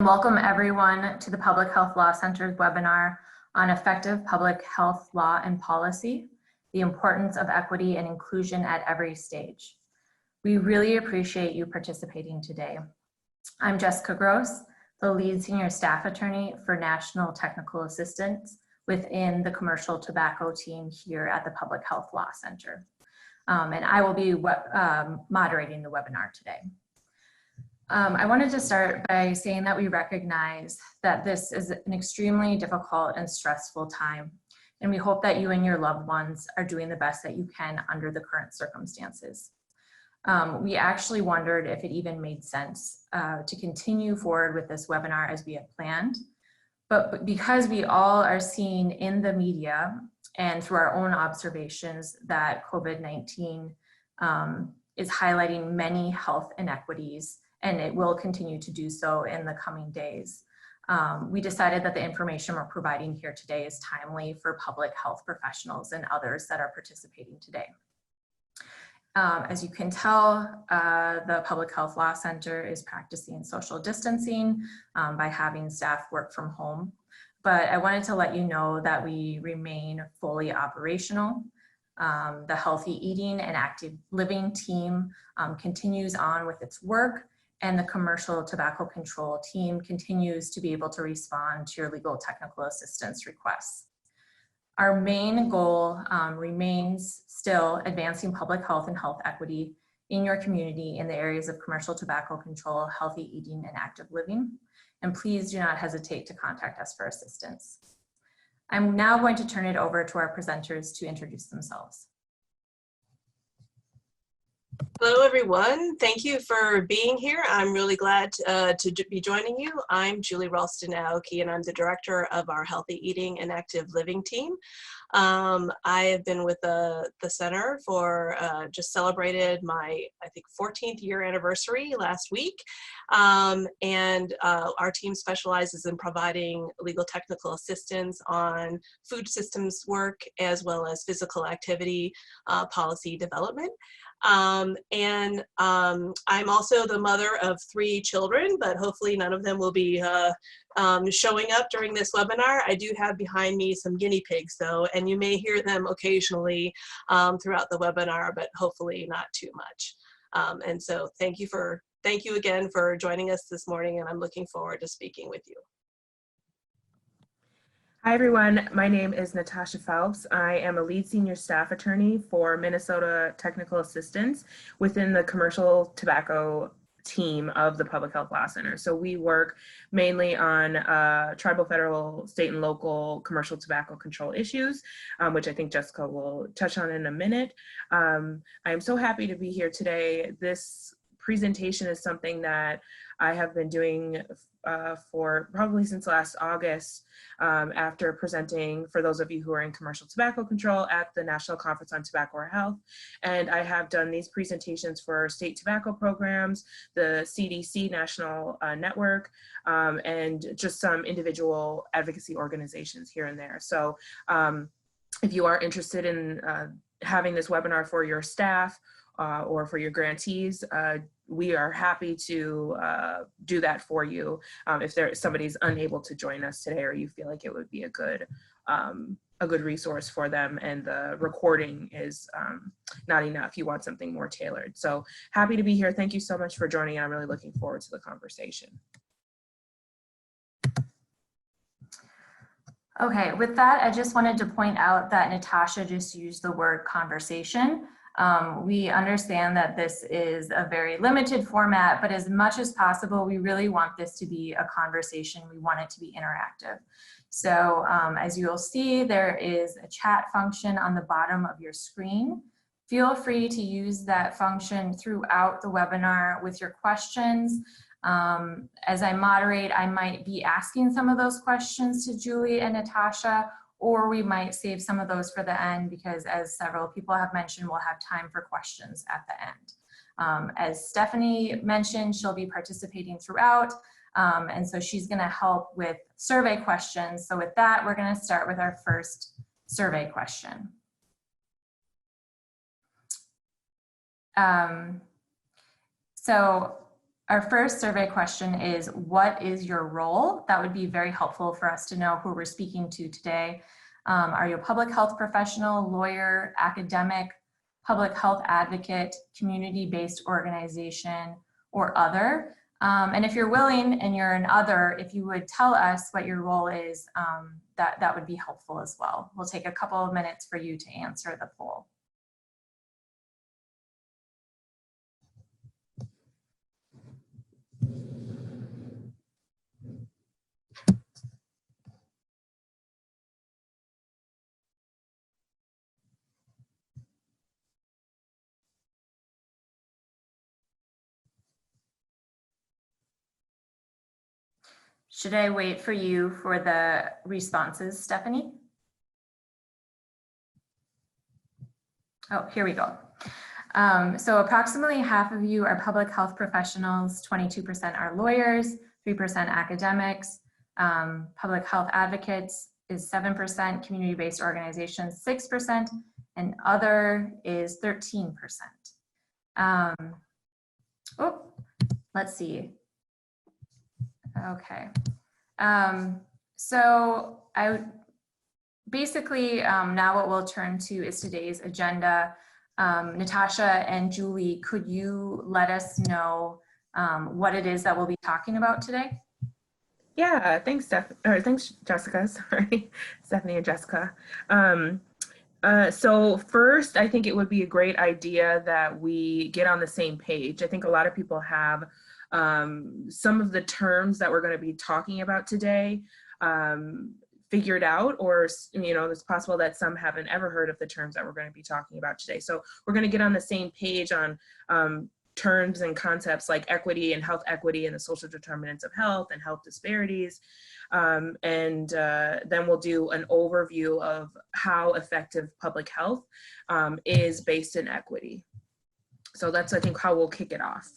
Welcome everyone to the Public Health Law Center's webinar on effective public health law and policy, the importance of equity and inclusion at every stage. We really appreciate you participating today. I'm Jessica Gross, the lead senior staff attorney for National Technical Assistance within the commercial tobacco team here at the Public Health Law Center. And I will be moderating the webinar today. I wanted to start by saying that we recognize that this is an extremely difficult and stressful time, and we hope that you and your loved ones are doing the best that you can under the current circumstances. We actually wondered if it even made sense to continue forward with this webinar as we had planned, but because we all are seeing in the media and through our own observations that COVID-19 is highlighting many health inequities, and it will continue to do so in the coming days. We decided that the information we're providing here today is timely for public health professionals and others that are participating today. As you can tell, the Public Health Law Center is practicing social distancing by having staff work from home. But I wanted to let you know that we remain fully operational. The Healthy Eating and Active Living team continues on with its work, and the commercial tobacco control team continues to be able to respond to your legal technical assistance requests. Our main goal remains still advancing public health and health equity in your community in the areas of commercial tobacco control, healthy eating, and active living. And please do not hesitate to contact us for assistance. I'm now going to turn it over to our presenters to introduce themselves. Hello, everyone. Thank you for being here. I'm really glad to be joining you. I'm Julie Ralston-Aoki, and I'm the director of our Healthy Eating and Active Living team. I have been with the center for just celebrated my, I think, 14th year anniversary last week. And our team specializes in providing legal technical assistance on food systems work as well as physical activity policy development. I'm also the mother of 3 children, but hopefully none of them will be showing up during this webinar. I do have behind me some guinea pigs though, and you may hear them occasionally throughout the webinar, but hopefully not too much. And so thank you again for joining us this morning, and I'm looking forward to speaking with you. Hi everyone, my name is Natasha Phelps. I am a lead senior staff attorney for Minnesota Technical Assistance within the commercial tobacco team of the Public Health Law Center. So we work mainly on tribal, federal, state, and local commercial tobacco control issues, which I think Jessica will touch on in a minute. I am so happy to be here today. This presentation is something that I have been doing for probably since last August, after presenting, for those of you who are in commercial tobacco control, at the National Conference on Tobacco or Health. And I have done these presentations for state tobacco programs, the CDC National Network, and just some individual advocacy organizations here and there. So if you are interested in having this webinar for your staff or for your grantees, we are happy to do that for you if somebody's unable to join us today, or you feel like it would be a good resource for them and the recording is not enough. You want something more tailored. So happy to be here. Thank you so much for joining. I'm really looking forward to the conversation. Okay, with that, I just wanted to point out that Natasha just used the word conversation. We understand that this is a very limited format, but as much as possible, we really want this to be a conversation. We want it to be interactive. So as you'll see, there is a chat function on the bottom of your screen. Feel free to use that function throughout the webinar with your questions. As I moderate, I might be asking some of those questions to Julie and Natasha, or we might save some of those for the end because, as several people have mentioned, we'll have time for questions at the end. As Stephanie mentioned, she'll be participating throughout, and so she's going to help with survey questions. So with that, we're going to start with our first survey question. So Our first survey question is, what is your role? That would be very helpful for us to know who we're speaking to today. Are you a public health professional, lawyer, academic, public health advocate, community-based organization, or other? And if you're willing and you're an other, if you would tell us what your role is, that would be helpful as well. We'll take a couple of minutes for you to answer the poll. Should I wait for you for the responses, Stephanie? Oh, here we go. So approximately half of you are public health professionals, 22% are lawyers, 3% academics, public health advocates is 7%, community-based organizations 6%, and other is 13%. Let's see. Okay. So I would basically now what we'll turn to is today's agenda. Natasha and Julie, could you let us know what it is that we'll be talking about today? Yeah, thanks, thanks, Jessica. Sorry, Stephanie and Jessica. So first, I think it would be a great idea that we get on the same page. I think a lot of people have some of the terms that we're going to be talking about today figured out, or it's possible that some haven't ever heard of the terms that we're going to be talking about today. So we're going to get on the same page on terms and concepts like equity and health equity and the social determinants of health and health disparities. And then we'll do an overview of how effective public health is based in equity. So that's, I think, how we'll kick it off.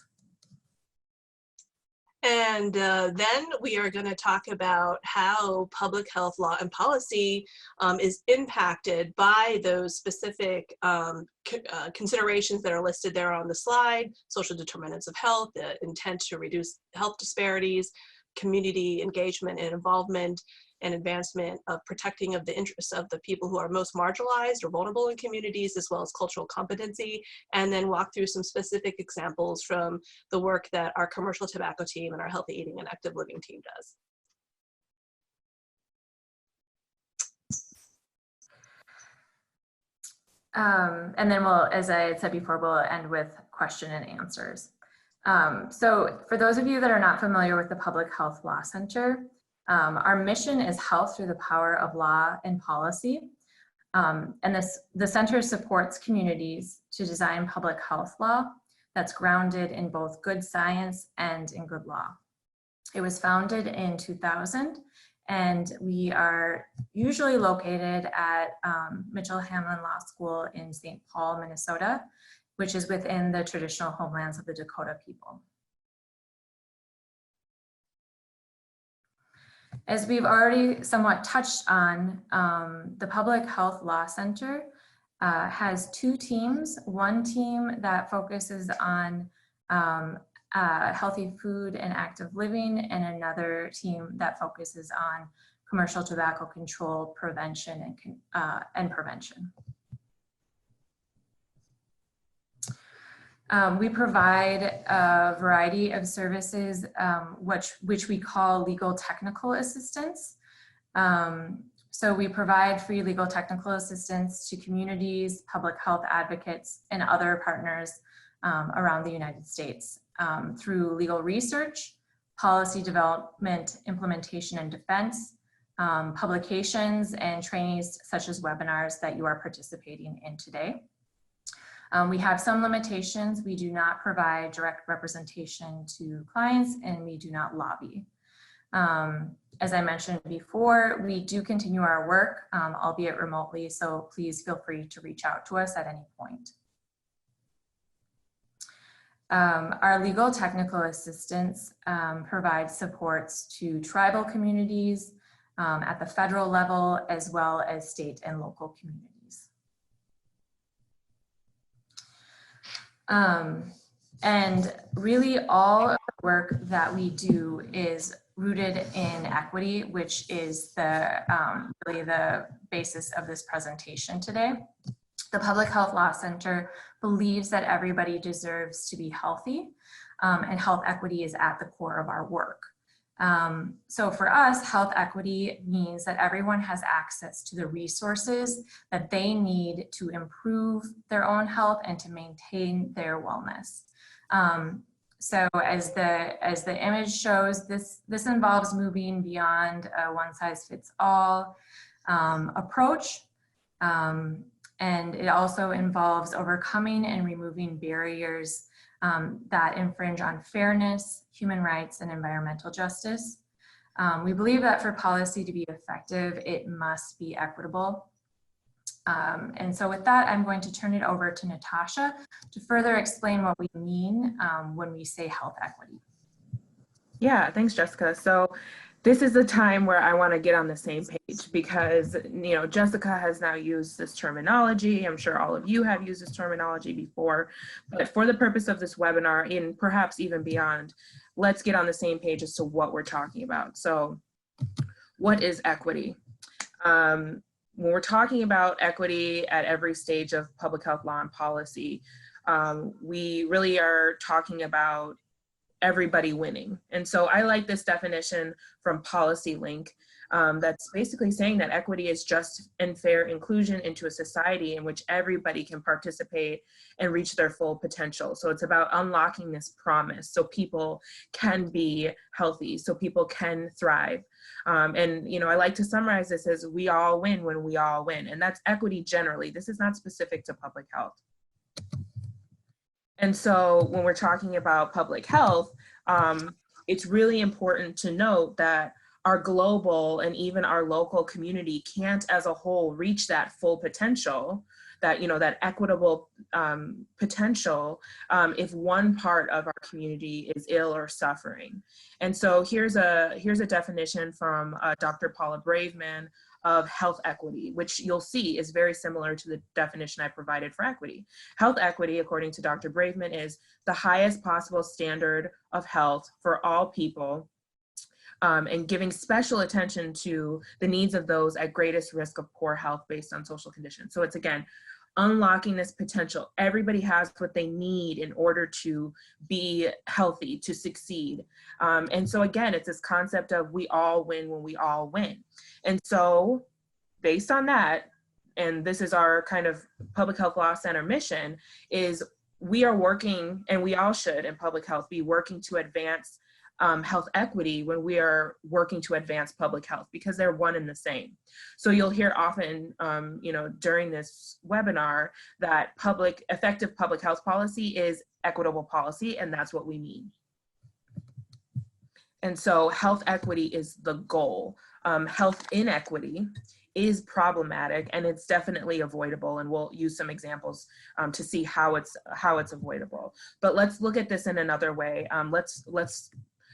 And then we are going to talk about how public health law and policy is impacted by those specific considerations that are listed there on the slide: social determinants of health, the intent to reduce health disparities, community engagement and involvement, and advancement of protecting of the interests of the people who are most marginalized or vulnerable in communities, as well as cultural competency, and then walk through some specific examples from the work that our commercial tobacco team and our healthy eating and active living team does. And then we'll, as I had said before, we'll end with question and answers. So for those of you that are not familiar with the Public Health Law Center, our mission is health through the power of law and policy. And the center supports communities to design public health law that's grounded in both good science and in good law. It was founded in 2000, and we are usually located at Mitchell-Hamlin Law School in St. Paul, Minnesota, which is within the traditional homelands of the Dakota people. As we've already somewhat touched on, the Public Health Law Center has two teams. One team that focuses on healthy food and active living, and another team that focuses on commercial tobacco control, prevention, and prevention. We provide a variety of services, which we call legal technical assistance. So we provide free legal technical assistance to communities, public health advocates, and other partners around the United States through legal research, policy development, implementation and defense, publications, and trainings such as webinars that you are participating in today. We have some limitations. We do not provide direct representation to clients, and we do not lobby. As I mentioned before, we do continue our work, albeit remotely, so please feel free to reach out to us at any point. Our legal technical assistance provides supports to tribal communities at the federal level, as well as state and local communities. And really all of the work that we do is rooted in equity, which is really the basis of this presentation today. The Public Health Law Center believes that everybody deserves to be healthy, and health equity is at the core of our work. So for us, health equity means that everyone has access to the resources that they need to improve their own health and to maintain their wellness. So as the image shows, this involves moving beyond a one-size-fits-all approach. And it also involves overcoming and removing barriers that infringe on fairness, human rights, and environmental justice. We believe that for policy to be effective, it must be equitable. And so with that, I'm going to turn it over to Natasha to further explain what we mean when we say health equity. Yeah, thanks, Jessica. So this is the time where I want to get on the same page because, you know, Jessica has now used this terminology. I'm sure all of you have used this terminology before, but for the purpose of this webinar and perhaps even beyond, let's get on the same page as to what we're talking about. So what is equity? When we're talking about equity at every stage of public health law and policy, we really are talking about everybody winning. And so I like this definition from Policy Link that's basically saying that equity is just and fair inclusion into a society in which everybody can participate and reach their full potential. So it's about unlocking this promise so people can be healthy, so people can thrive. And, you know, I like to summarize this as we all win when we all win. And that's equity generally. This is not specific to public health. And so when we're talking about public health, it's really important to note that our global and even our local community can't as a whole reach that full potential, that, you know, that equitable potential if one part of our community is ill or suffering. And so here's a definition from Dr. Paula Braveman of health equity, which you'll see is very similar to the definition I provided for equity. Health equity, according to Dr. Braveman, is the highest possible standard of health for all people and giving special attention to the needs of those at greatest risk of poor health based on social conditions. So it's, again, unlocking this potential. Everybody has what they need in order to be healthy, to succeed. And so again, it's this concept of we all win when we all win. And so based on that, and this is our kind of Public Health Law Center mission, is we are working, and we all should in public health be working to advance health equity when we are working to advance public health, because they're one and the same. So you'll hear often, you know, during this webinar that effective public health policy is equitable policy, and that's what we mean. And so health equity is the goal. Health inequity is problematic, and it's definitely avoidable, and we'll use some examples to see how it's avoidable. But let's look at this in another way.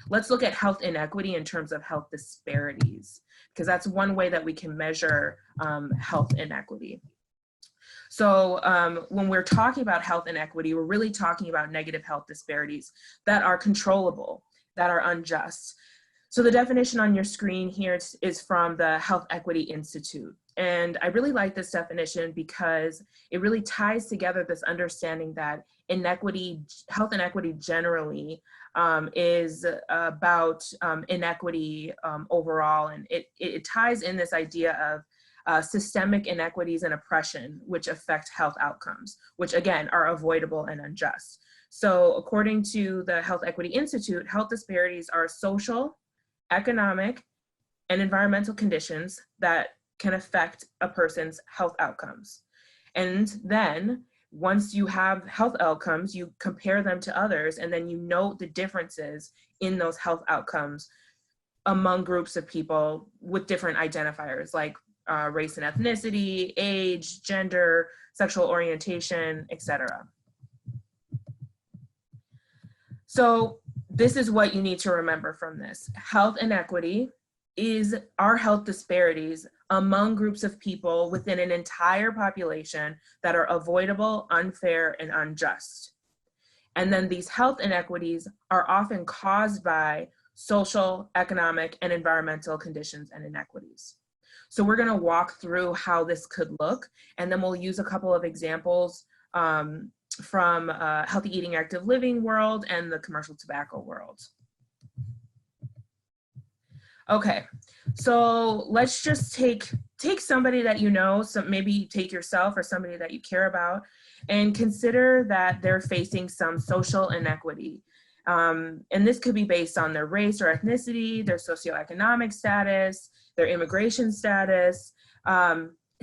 Let's look at health inequity in terms of health disparities, because that's one way that we can measure health inequity. So when we're talking about health inequity, we're really talking about negative health disparities that are controllable, that are unjust. So the definition on your screen here is from the Health Equity Institute. And I really like this definition because it really ties together this understanding that inequity, health inequity generally is about inequity overall. And it ties in this idea of systemic inequities and oppression, which affect health outcomes, which again are avoidable and unjust. So according to the Health Equity Institute, health disparities are social, economic, and environmental conditions that can affect a person's health outcomes. And then once you have health outcomes, you compare them to others, and then you note the differences in those health outcomes among groups of people with different identifiers like race and ethnicity, age, gender, sexual orientation, etc. So this is what you need to remember from this. Health inequity is our health disparities among groups of people within an entire population that are avoidable, unfair, and unjust. And then these health inequities are often caused by social, economic, and environmental conditions and inequities. So we're going to walk through how this could look, and then we'll use a couple of examples from healthy eating, active living world and the commercial tobacco world. Okay, so let's just take somebody that you know, so maybe take yourself or somebody that you care about, and consider that they're facing some social inequity. And this could be based on their race or ethnicity, their socioeconomic status, their immigration status,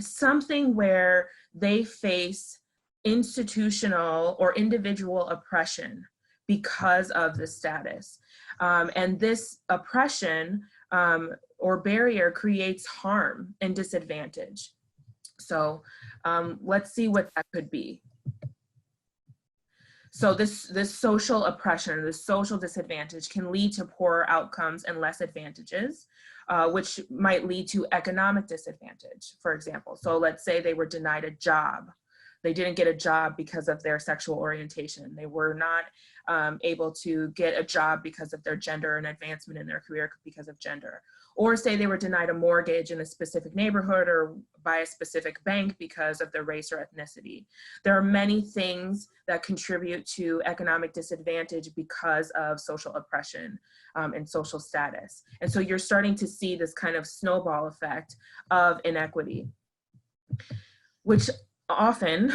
something where they face institutional or individual oppression because of the status. And this oppression or barrier creates harm and disadvantage. So let's see what that could be. So this social oppression, this social disadvantage can lead to poorer outcomes and less advantages, which might lead to economic disadvantage, for example. So let's say they were denied a job. They didn't get a job because of their sexual orientation. They were not able to get a job because of their gender and advancement in their career because of gender. Or say they were denied a mortgage in a specific neighborhood or by a specific bank because of their race or ethnicity. There are many things that contribute to economic disadvantage because of social oppression and social status. And so you're starting to see this kind of snowball effect of inequity, which often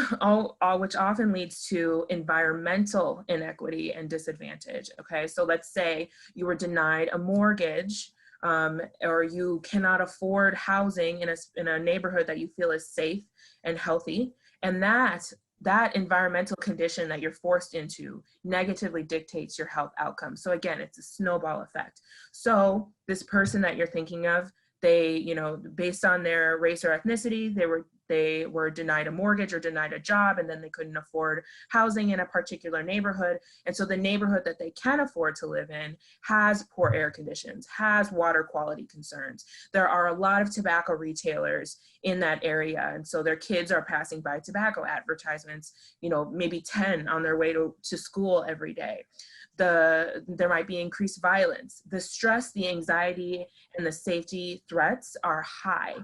leads to environmental inequity and disadvantage. Okay, so let's say you were denied a mortgage or you cannot afford housing in a neighborhood that you feel is safe and healthy, and that environmental condition that you're forced into negatively dictates your health outcomes. So again, it's a snowball effect. So this person that you're thinking of, they, you know, based on their race or ethnicity, they were denied a mortgage or denied a job, and then they couldn't afford housing in a particular neighborhood. And so the neighborhood that they can afford to live in has poor air conditions, has water quality concerns. There are a lot of tobacco retailers in that area. And so their kids are passing by tobacco advertisements, you know, maybe 10 on their way to school every day. There might be increased violence. The stress, the anxiety, and the safety threats are high.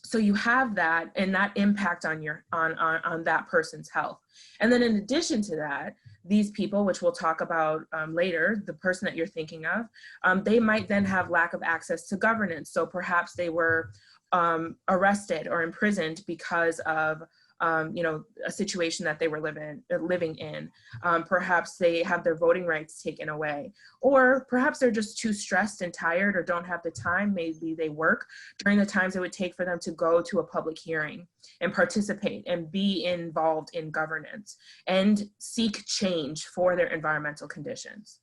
So you have that, and that impact on that person's health. And then in addition to that, these people, which we'll talk about later, the person that you're thinking of, they might then have lack of access to governance. So perhaps they were arrested or imprisoned because of you know, a situation that they were living in. Perhaps they have their voting rights taken away, or perhaps they're just too stressed and tired or don't have the time. Maybe they work during the times it would take for them to go to a public hearing and participate and be involved in governance and seek change for their environmental conditions.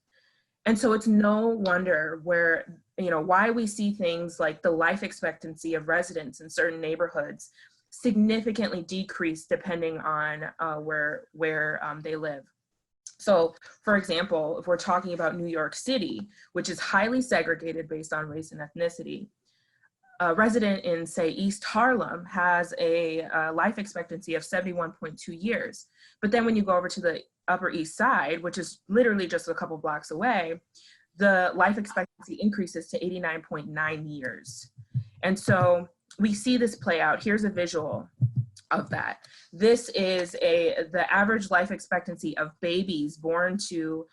And so it's no wonder where, you know, why we see things like the life expectancy of residents in certain neighborhoods significantly decrease depending on where they live. So for example, if we're talking about New York City, which is highly segregated based on race and ethnicity, a resident in, say, East Harlem has a life expectancy of 71.2 years. But then when you go over to the Upper East Side, which is literally just a couple blocks away, the life expectancy increases to 89.9 years. And so we see this play out. Here's a visual of that. This is the average life expectancy of babies born to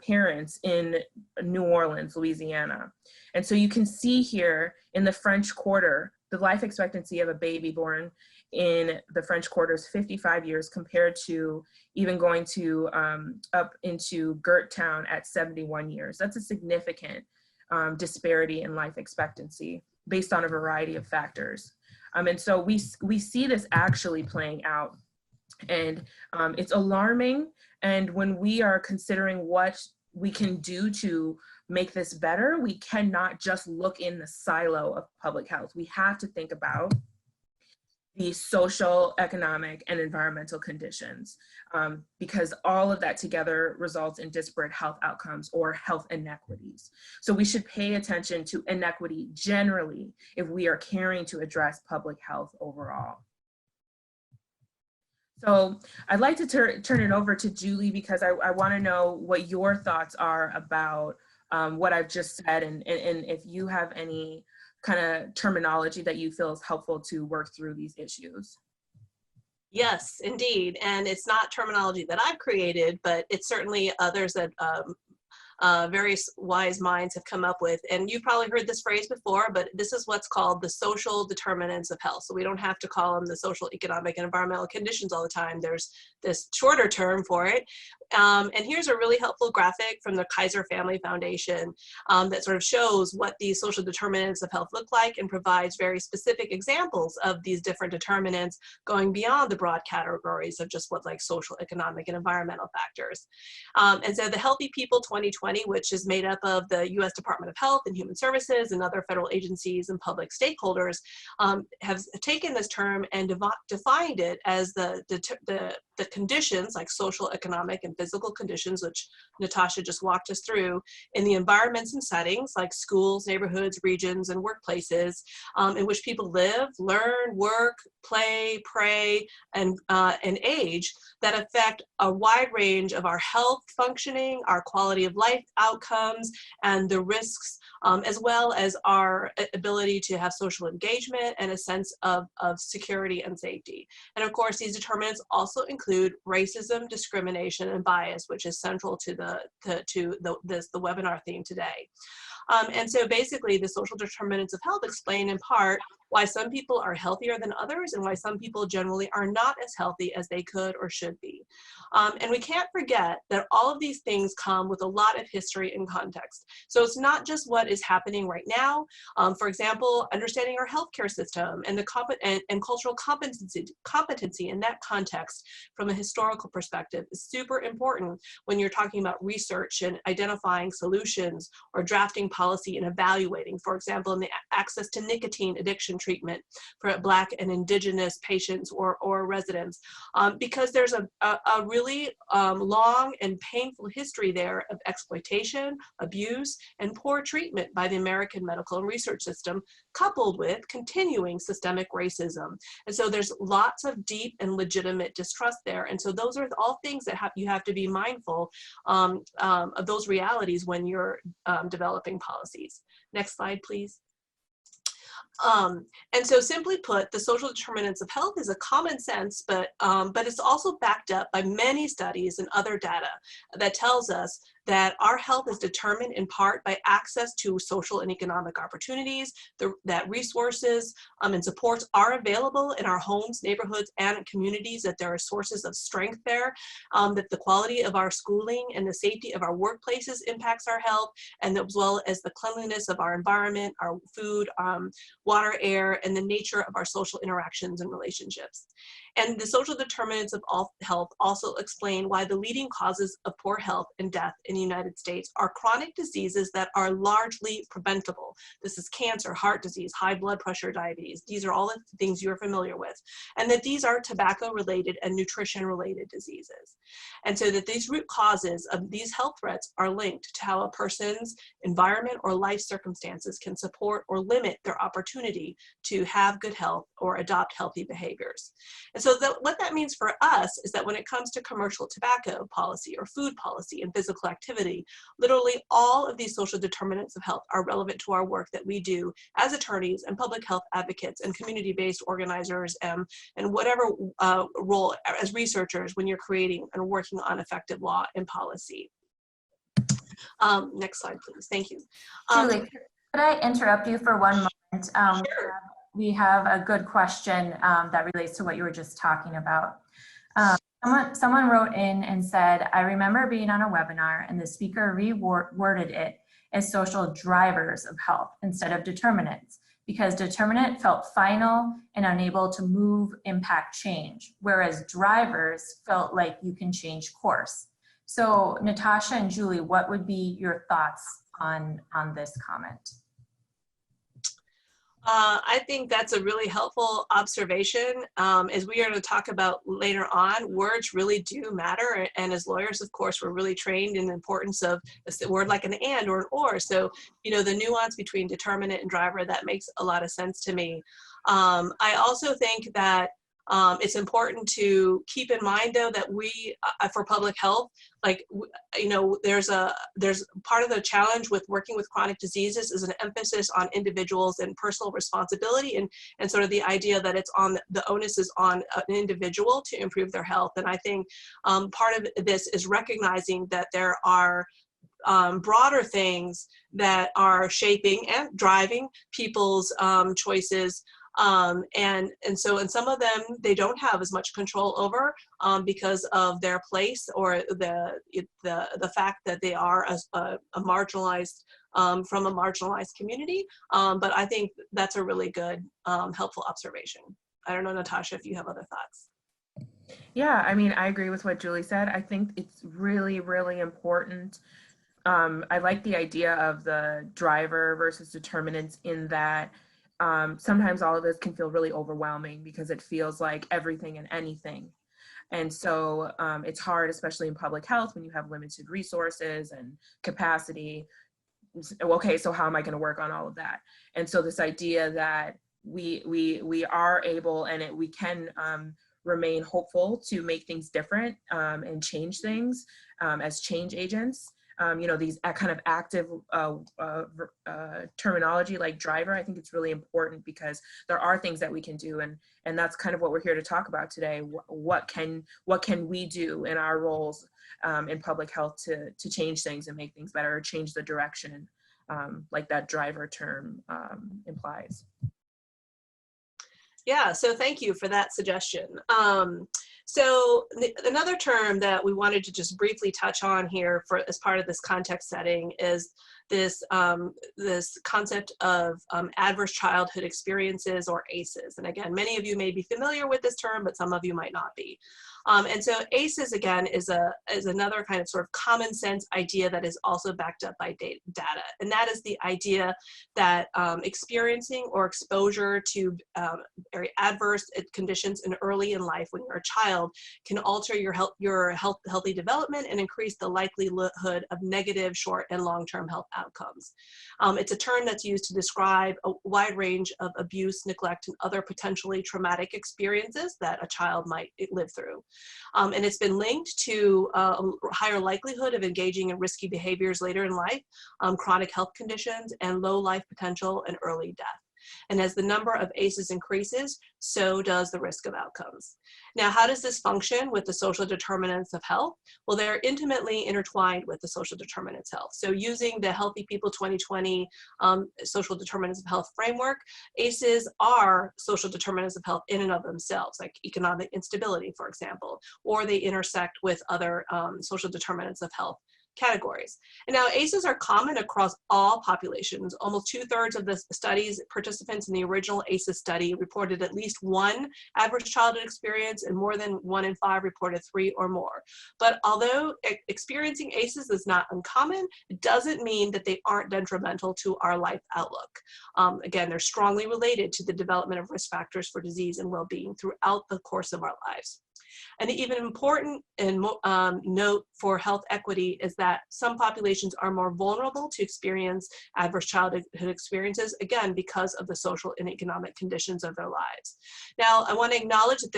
parents in New Orleans, Louisiana. And so you can see here in the French Quarter, the life expectancy of a baby born in the French Quarter is 55 years compared to even going to up into Gert Town at 71 years. That's a significant disparity in life expectancy based on a variety of factors. And so we see this actually playing out, and it's alarming. And when we are considering what we can do to make this better, we cannot just look in the silo of public health. We have to think about the social, economic, and environmental conditions, because all of that together results in disparate health outcomes or health inequities. So we should pay attention to inequity generally if we are caring to address public health overall. So I'd like to turn it over to Julie because I want to know what your thoughts are about what I've just said, and if you have any kind of terminology that you feel is helpful to work through these issues. Yes, indeed. And it's not terminology that I've created, but it's certainly others that various wise minds have come up with. And you've probably heard this phrase before, but this is what's called the social determinants of health. So we don't have to call them the social, economic, and environmental conditions all the time. There's this shorter term for it. And here's a really helpful graphic from the Kaiser Family Foundation that sort of shows what these social determinants of health look like and provides very specific examples of these different determinants going beyond the broad categories of just what like social, economic, and environmental factors. And so the Healthy People 2020, which is made up of the U.S. Department of Health and Human Services and other federal agencies and public stakeholders, have taken this term and defined it as the conditions like social, economic, and physical conditions, which Natasha just walked us through, in the environments and settings like schools, neighborhoods, regions, and workplaces in which people live, learn, work, play, pray, and age, that affect a wide range of our health functioning, our quality of life outcomes, and the risks, as well as our ability to have social engagement and a sense of security and safety. And of course, these determinants also include racism, discrimination, and bias, which is central to the webinar theme today. And so basically, the social determinants of health explain in part why some people are healthier than others and why some people generally are not as healthy as they could or should be. And we can't forget that all of these things come with a lot of history and context. So it's not just what is happening right now. For example, understanding our healthcare system and and cultural competency in that context from a historical perspective is super important when you're talking about research and identifying solutions or drafting policy and evaluating, for example, in the access to nicotine addiction treatment for Black and Indigenous patients or residents, because there's a really long and painful history there of exploitation, abuse, and poor treatment by the American medical and research system, coupled with continuing systemic racism. And so there's lots of deep and legitimate distrust there. And so those are all things that you have to be mindful of those realities when you're developing policies. Next slide, please. And so simply put, the social determinants of health is a common sense, but it's also backed up by many studies and other data that tells us that our health is determined in part by access to social and economic opportunities, that resources and supports are available in our homes, neighborhoods, and communities, that there are sources of strength there, that the quality of our schooling and the safety of our workplaces impacts our health, and as well as the cleanliness of our environment, our food, water, air, and the nature of our social interactions and relationships. And the social determinants of health also explain why the leading causes of poor health and death in the United States are chronic diseases that are largely preventable. This is cancer, heart disease, high blood pressure, diabetes. These are all the things you're familiar with. And that these are tobacco-related and nutrition-related diseases. And so that these root causes of these health threats are linked to how a person's environment or life circumstances can support or limit their opportunity to have good health or adopt healthy behaviors. And so what that means for us is that when it comes to commercial tobacco policy or food policy and physical activity, literally all of these social determinants of health are relevant to our work that we do as attorneys and public health advocates and community-based organizers and whatever role as researchers when you're creating and working on effective law and policy. Next slide, please. Thank you. Julie, could I interrupt you for one moment? Sure. We have a good question that relates to what you were just talking about. Someone wrote in and said, I remember being on a webinar and the speaker reworded it as social drivers of health instead of determinants, because determinant felt final and unable to move, impact, change, whereas drivers felt like you can change course. So Natasha and Julie, what would be your thoughts on this comment? I think that's a really helpful observation. As we are going to talk about later on, words really do matter. And as lawyers, of course, we're really trained in the importance of a word like an and or an or. So, you know, the nuance between determinant and driver, that makes a lot of sense to me. I also think that It's important to keep in mind, though, that we, for public health, there's part of the challenge with working with chronic diseases is an emphasis on individuals and personal responsibility, and sort of the idea that the onus is on an individual to improve their health. And I think part of this is recognizing that there are broader things that are shaping and driving people's choices. And so in some of them, they don't have as much control over because of their place or the fact that they are a marginalized, from a marginalized community. But I think that's a really good, helpful observation. I don't know, Natasha, if you have other thoughts. Yeah, I mean, I agree with what Julie said. I think it's really, really important. I like the idea of the driver versus determinants in that sometimes all of this can feel really overwhelming because it feels like everything and anything. And so it's hard, especially in public health, when you have limited resources and capacity. Okay, so how am I going to work on all of that? And so this idea that we are able and we can remain hopeful to make things different and change things as change agents. These kind of active terminology like driver, I think it's really important because there are things that we can do, and that's kind of what we're here to talk about today. What can we do in our roles in public health to change things and make things better, or change the direction, like that driver term implies. Yeah, so thank you for that suggestion. So another term that we wanted to just briefly touch on here as part of this context setting is this concept of adverse childhood experiences, or ACEs. And again, many of you may be familiar with this term, but some of you might not be. And so ACEs, again, is another kind of sort of common sense idea that is also backed up by data. And that is the idea that experiencing or exposure to very adverse conditions early in life when you're a child can alter your healthy development and increase the likelihood of negative short and long-term health outcomes. It's a term that's used to describe a wide range of abuse, neglect, and other potentially traumatic experiences that a child might live through. And it's been linked to a higher likelihood of engaging in risky behaviors later in life, chronic health conditions, and low life potential and early death. And as the number of ACEs increases, so does the risk of outcomes. Now, how does this function with the social determinants of health? Well, they're intimately intertwined with the social determinants of health. So using the Healthy People 2020 social determinants of health framework, ACEs are social determinants of health in and of themselves, like economic instability, for example, or they intersect with other social determinants of health categories. And now ACEs are common across all populations. Almost 2/3 of the studies participants in the original ACEs study reported at least one adverse childhood experience, and more than 1 in 5 reported 3 or more. But although experiencing ACEs is not uncommon, it doesn't mean that they aren't detrimental to our life outlook. Again, they're strongly related to the development of risk factors for disease and well-being throughout the course of our lives. An even important note for health equity is that some populations are more vulnerable to experience adverse childhood experiences, again, because of the social and economic conditions of their lives. Now, I want to acknowledge that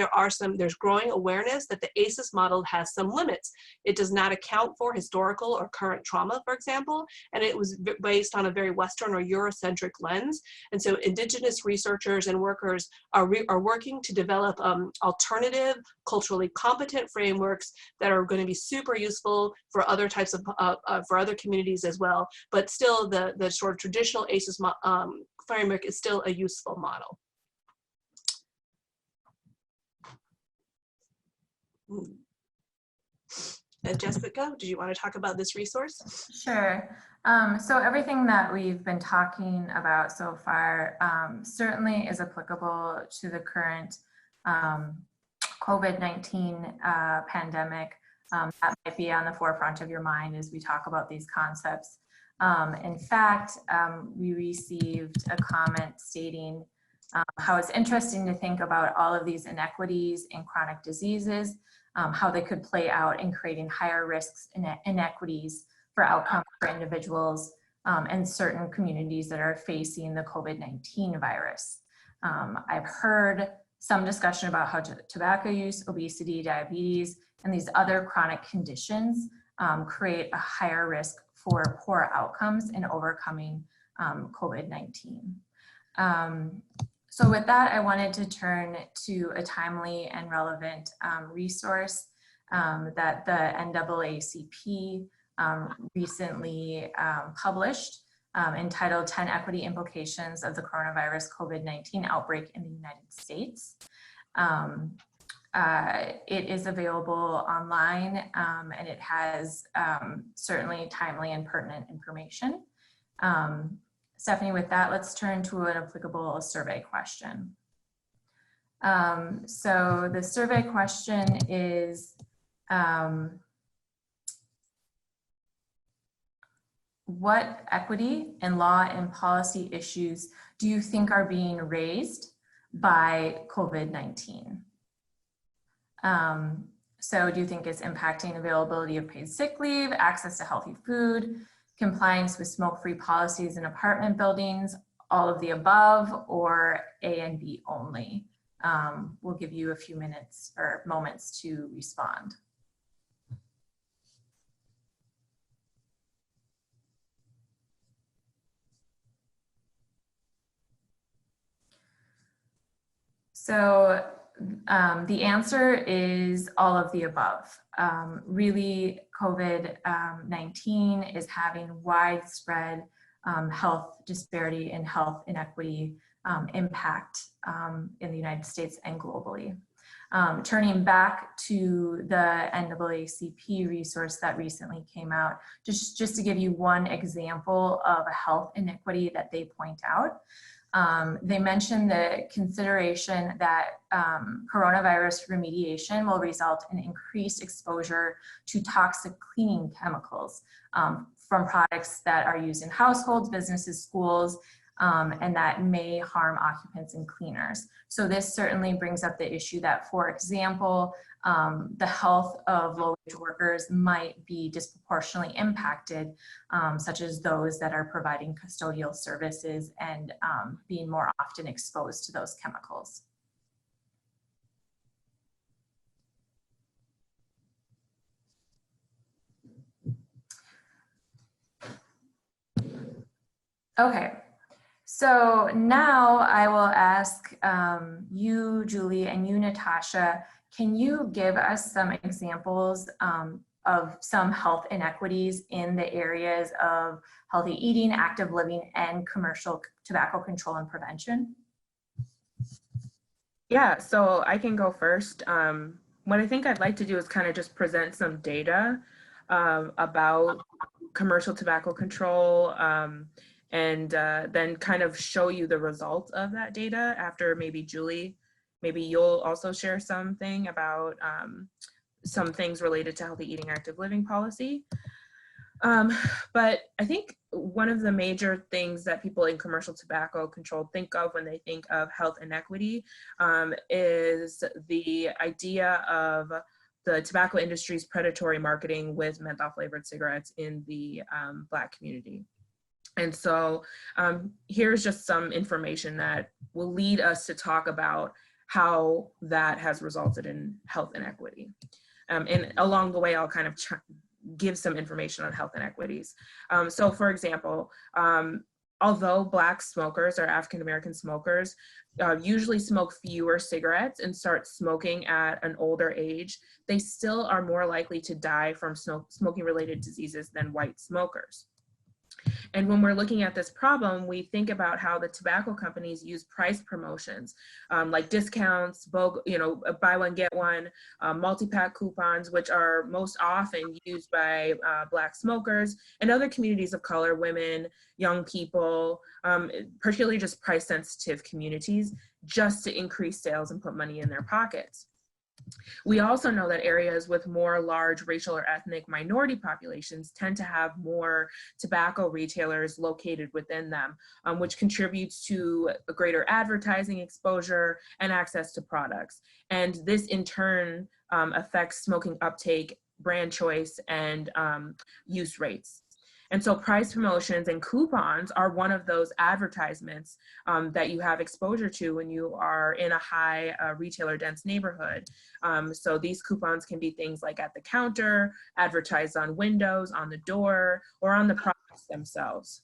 there's growing awareness that the ACEs model has some limits. It does not account for historical or current trauma, for example, and it was based on a very Western or Eurocentric lens. And so Indigenous researchers and workers are working to develop alternative, culturally competent frameworks that are going to be super useful for other types of for other communities as well. But still, the sort of traditional ACEs framework is still a useful model. And Jessica, did you want to talk about this resource? Sure. So everything that we've been talking about so far certainly is applicable to the current COVID-19 pandemic. That might be on the forefront of your mind as we talk about these concepts. In fact, we received a comment stating how it's interesting to think about all of these inequities in chronic diseases, how they could play out in creating higher risks and inequities for outcomes for individuals and certain communities that are facing the COVID-19 virus. I've heard some discussion about how tobacco use, obesity, diabetes, and these other chronic conditions create a higher risk for poor outcomes in overcoming COVID-19. So with that, I wanted to turn to a timely and relevant resource that the NAACP recently published, entitled 10 Equity Implications of the Coronavirus COVID-19 Outbreak in the United States. It is available online and it has certainly timely and pertinent information. Stephanie, with that, let's turn to an applicable survey question. So the survey question is, what equity and law and policy issues do you think are being raised by COVID-19? So do you think it's impacting availability of paid sick leave, access to healthy food, compliance with smoke-free policies in apartment buildings, all of the above, or A and B only? We'll give you a few minutes or moments to respond. So the answer is all of the above. Really, COVID-19 is having widespread health disparity and health inequity impact in the United States and globally. Turning back to the NAACP resource that recently came out, just to give you one example of a health inequity that they point out. They mentioned the consideration that coronavirus remediation will result in increased exposure to toxic cleaning chemicals from products that are used in households, businesses, schools, and that may harm occupants and cleaners. So this certainly brings up the issue that, for example, the health of low-wage workers might be disproportionately impacted, such as those that are providing custodial services and being more often exposed to those chemicals. Okay. So now I will ask you, Julie, and you, Natasha, can you give us some examples of some health inequities in the areas of healthy eating, active living, and commercial tobacco control and prevention? Yeah, so I can go first. What I think I'd like to do is kind of just present some data about commercial tobacco control, and then kind of show you the results of that data after maybe Julie, maybe you'll also share something about some things related to healthy eating, active living policy. But I think one of the major things that people in commercial tobacco control think of when they think of health inequity is the idea of the tobacco industry's predatory marketing with menthol flavored cigarettes in the Black community. And so here's just some information that will lead us to talk about how that has resulted in health inequity. And along the way, I'll kind of give some information on health inequities. So for example, although Black smokers or African-American smokers usually smoke fewer cigarettes and start smoking at an older age, they still are more likely to die from smoking-related diseases than white smokers. And when we're looking at this problem, we think about how the tobacco companies use price promotions, like discounts, buy one, get one, multi-pack coupons, which are most often used by Black smokers and other communities of color, women, young people, particularly just price-sensitive communities, just to increase sales and put money in their pockets. We also know that areas with more large racial or ethnic minority populations tend to have more tobacco retailers located within them, which contributes to a greater advertising exposure and access to products. And this in turn affects smoking uptake, brand choice, and use rates. And so price promotions and coupons are one of those advertisements that you have exposure to when you are in a high retailer dense neighborhood. So these coupons can be things like at the counter, advertised on windows, on the door, or on the products themselves.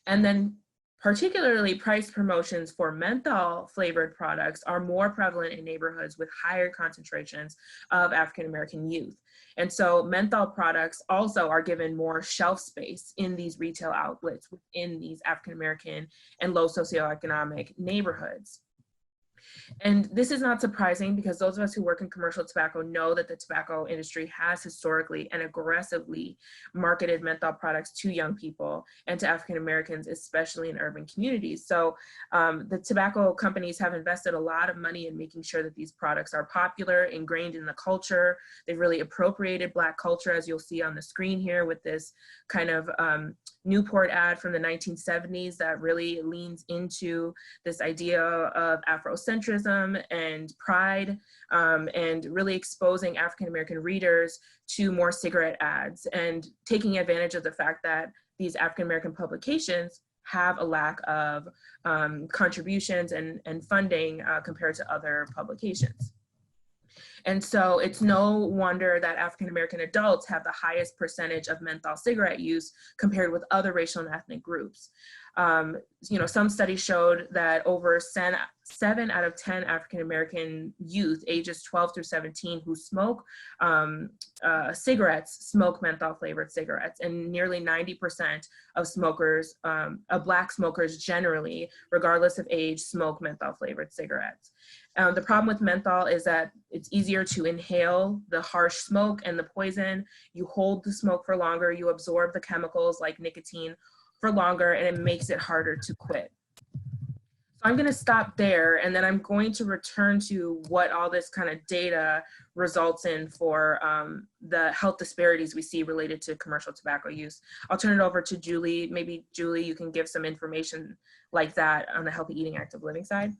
And then particularly price promotions for menthol flavored products are more prevalent in neighborhoods with higher concentrations of African American youth. And so menthol products also are given more shelf space in these retail outlets within these African American and low socioeconomic neighborhoods. And this is not surprising because those of us who work in commercial tobacco know that the tobacco industry has historically and aggressively marketed menthol products to young people and to African Americans, especially in urban communities. So the tobacco companies have invested a lot of money in making sure that these products are popular, ingrained in the culture. They've really appropriated Black culture, as you'll see on the screen here with this kind of Newport ad from the 1970s that really leans into this idea of Afrocentrism and pride, and really exposing African American readers to more cigarette ads and taking advantage of the fact that these African American publications have a lack of contributions and funding compared to other publications. And so it's no wonder that African American adults have the highest percentage of menthol cigarette use compared with other racial and ethnic groups. You know, some studies showed that over 7 out of 10 African American youth ages 12 through 17 who smoke cigarettes smoke menthol flavored cigarettes, and nearly 90% of smokers, of Black smokers generally, regardless of age, smoke menthol flavored cigarettes. The problem with menthol is that it's easier to inhale the harsh smoke and the poison. You hold the smoke for longer, you absorb the chemicals like nicotine for longer, and it makes it harder to quit. So I'm going to stop there, and then I'm going to return to what all this kind of data results in for the health disparities we see related to commercial tobacco use. I'll turn it over to Julie. Maybe Julie, you can give some information like that on the healthy eating, active living side.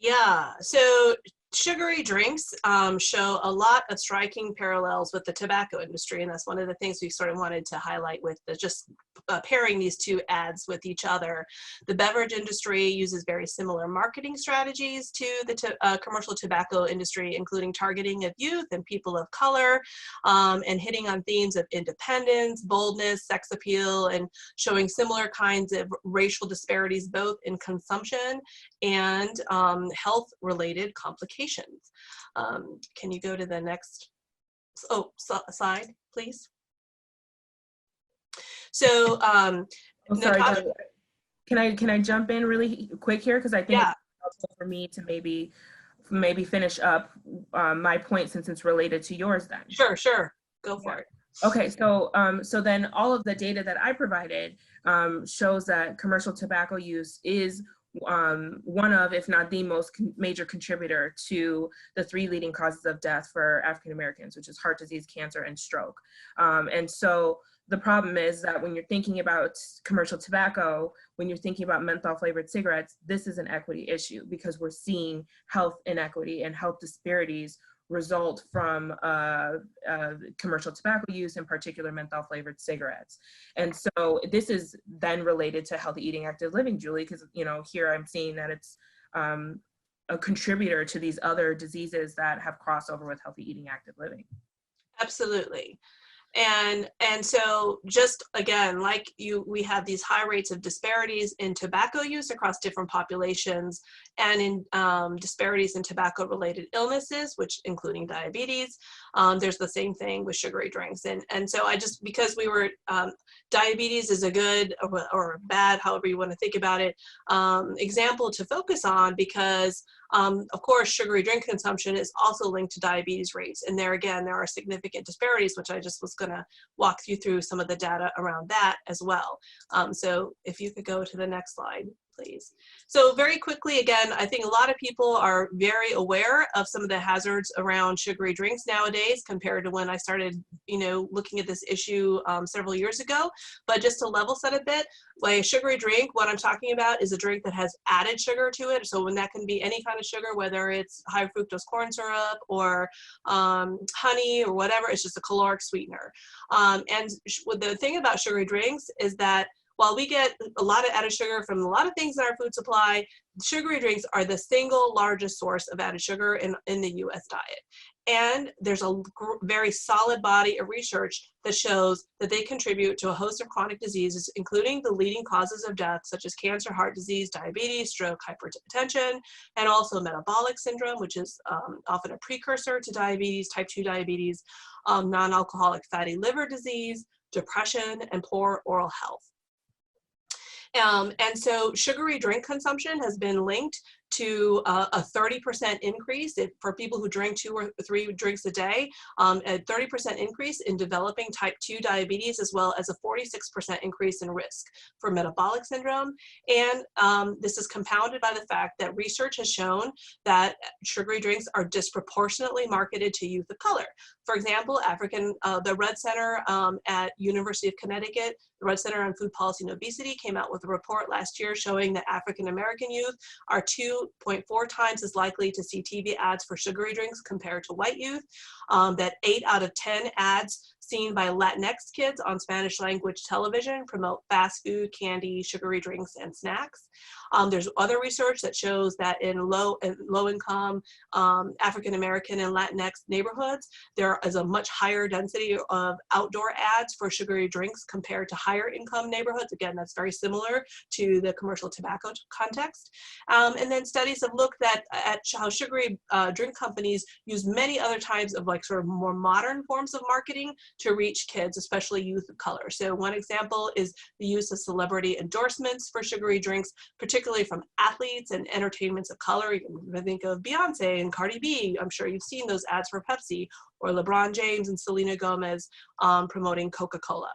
Yeah, so sugary drinks show a lot of striking parallels with the tobacco industry, and that's one of the things we sort of wanted to highlight with just pairing these two ads with each other. The beverage industry uses very similar marketing strategies to the commercial tobacco industry, including targeting of youth and people of color, and hitting on themes of independence, boldness, sex appeal, and showing similar kinds of racial disparities both in consumption and health-related complications. Can you go to the next slide, please? So, sorry, Natasha, can I jump in really quick here, because I think it's helpful for me to maybe finish up my point since it's related to yours then. Sure, go for it. Okay, so so then all of the data that I provided shows that commercial tobacco use is one of, if not the most major contributor to the 3 leading causes of death for African Americans, which is heart disease, cancer, and stroke. And so the problem is that when you're thinking about commercial tobacco, when you're thinking about menthol flavored cigarettes, this is an equity issue because we're seeing health inequity and health disparities result from commercial tobacco use, in particular menthol flavored cigarettes. And so this is then related to healthy eating, active living, Julie, because here I'm seeing that it's a contributor to these other diseases that have crossover with healthy eating, active living. Absolutely. And so just again, like we have these high rates of disparities in tobacco use across different populations, and in disparities in tobacco related illnesses, which including diabetes. There's the same thing with sugary drinks. And so because we were, diabetes is a good or bad, however you want to think about it, example to focus on, because of course, sugary drink consumption is also linked to diabetes rates. And there again, there are significant disparities, which I just was going to walk you through some of the data around that as well. So if you could go to the next slide, please. So very quickly, again, I think a lot of people are very aware of some of the hazards around sugary drinks nowadays compared to when I started, looking at this issue several years ago. But just to level set a bit, like a sugary drink, what I'm talking about is a drink that has added sugar to it. So when that can be any kind of sugar, whether it's high fructose corn syrup or honey or whatever, it's just a caloric sweetener. And the thing about sugary drinks is that while we get a lot of added sugar from a lot of things in our food supply, sugary drinks are the single largest source of added sugar in the US diet. And there's a very solid body of research that shows that they contribute to a host of chronic diseases, including the leading causes of death, such as cancer, heart disease, diabetes, stroke, hypertension, and also metabolic syndrome, which is often a precursor to diabetes, type 2 diabetes, non-alcoholic fatty liver disease, depression, and poor oral health. And so sugary drink consumption has been linked to a 30% increase for people who drink 2 or 3 drinks a day, a 30% increase in developing type 2 diabetes, as well as a 46% increase in risk for metabolic syndrome. And this is compounded by the fact that research has shown that sugary drinks are disproportionately marketed to youth of color. For example, the Red Center at University of Connecticut, the Red Center on Food Policy and Obesity, came out with a report last year showing that African American youth are 2.4 times as likely to see TV ads for sugary drinks compared to white youth, that 8 out of 10 ads seen by Latinx kids on Spanish language television promote fast food, candy, sugary drinks, and snacks. There's other research that shows that in low income African American and Latinx neighborhoods, there is a much higher density of outdoor ads for sugary drinks compared to higher income neighborhoods. Again, that's very similar to the commercial tobacco context. And then studies have looked at how sugary drink companies use many other types of sort of more modern forms of marketing to reach kids, especially youth of color. So one example is the use of celebrity endorsements for sugary drinks, particularly from athletes and entertainments of color. You can think of Beyonce and Cardi B. I'm sure you've seen those ads for Pepsi, or LeBron James and Selena Gomez promoting Coca-Cola.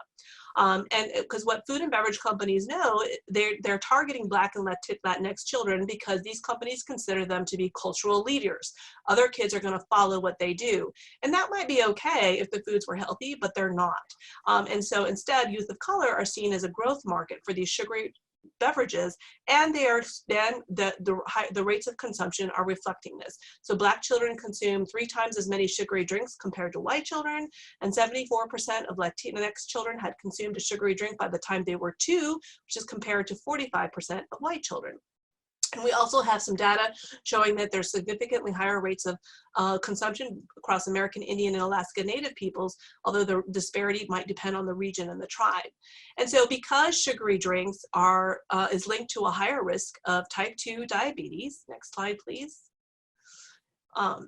And because what food and beverage companies know, they're targeting Black and Latinx children because these companies consider them to be cultural leaders. Other kids are going to follow what they do. And that might be okay if the foods were healthy, but they're not. And so instead, youth of color are seen as a growth market for these sugary beverages, and the rates of consumption are reflecting this. So Black children consume 3 times as many sugary drinks compared to white children, and 74% of Latinx children had consumed a sugary drink by the time they were 2, which is compared to 45% of white children. And we also have some data showing that there's significantly higher rates of consumption across American Indian and Alaska Native peoples, although the disparity might depend on the region and the tribe. And so because sugary drinks is linked to a higher risk of type 2 diabetes, next slide please,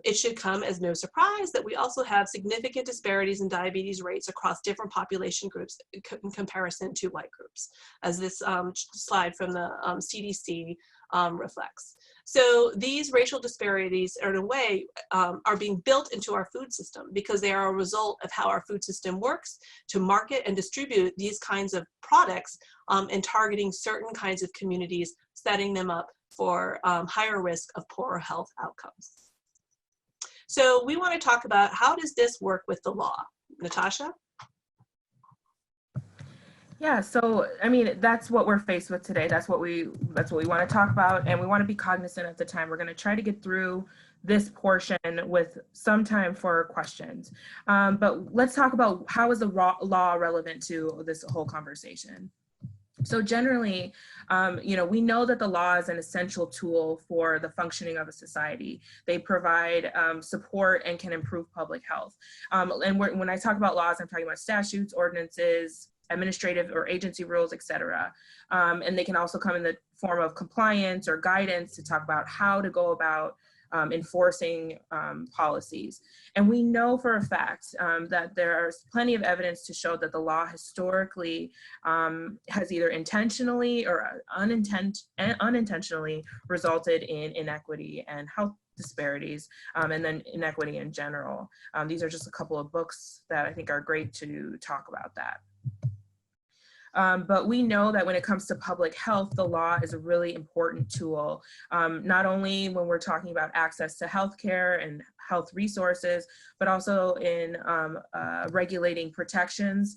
it should come as no surprise that we also have significant disparities in diabetes rates across different population groups in comparison to white groups, as this slide from the CDC reflects. So these racial disparities, in a way, are being built into our food system because they are a result of how our food system works to market and distribute these kinds of products and targeting certain kinds of communities, setting them up for higher risk of poorer health outcomes. So we want to talk about how does this work with the law? Natasha? Yeah, so I mean, that's what we're faced with today. That's what we want to talk about, and we want to be cognizant of the time. We're going to try to get through this portion with some time for questions. But let's talk about how is the law relevant to this whole conversation. So generally, we know that the law is an essential tool for the functioning of a society. They provide support and can improve public health. And when I talk about laws, I'm talking about statutes, ordinances, administrative or agency rules, etc. And they can also come in the form of compliance or guidance to talk about how to go about enforcing policies. And we know for a fact that there's plenty of evidence to show that the law historically has either intentionally or unintentionally resulted in inequity and health disparities, and then inequity in general. These are just a couple of books that I think are great to talk about that. But we know that when it comes to public health, the law is a really important tool, not only when we're talking about access to healthcare and health resources, but also in regulating protections,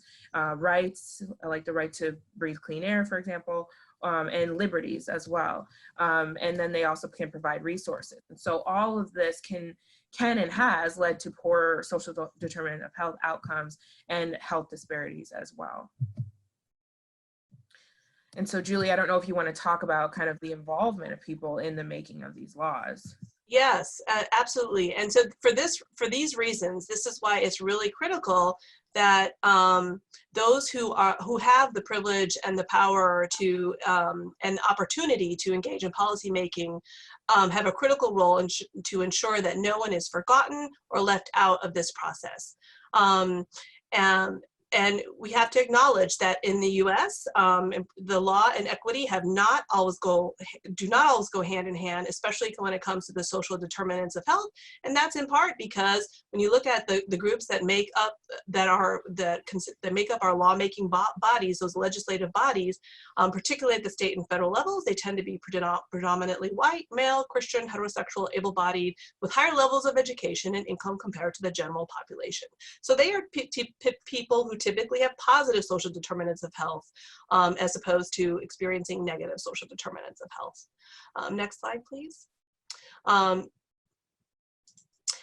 rights, like the right to breathe clean air, for example, and liberties as well. And then they also can provide resources. And so all of this can and has led to poor social determinant of health outcomes and health disparities as well. And so, Julie, I don't know if you want to talk about kind of the involvement of people in the making of these laws. Yes, absolutely. And so for these reasons, this is why it's really critical that those who have the privilege and the power to and opportunity to engage in policymaking have a critical role to ensure that no one is forgotten or left out of this process. And we have to acknowledge that in the U.S., the law and equity do not always go hand in hand, especially when it comes to the social determinants of health. And that's in part because when you look at the groups that make up our lawmaking bodies, those legislative bodies, particularly at the state and federal levels, they tend to be predominantly white, male, Christian, heterosexual, able-bodied, with higher levels of education and income compared to the general population. So they are people who typically have positive social determinants of health as opposed to experiencing negative social determinants of health. Next slide, please.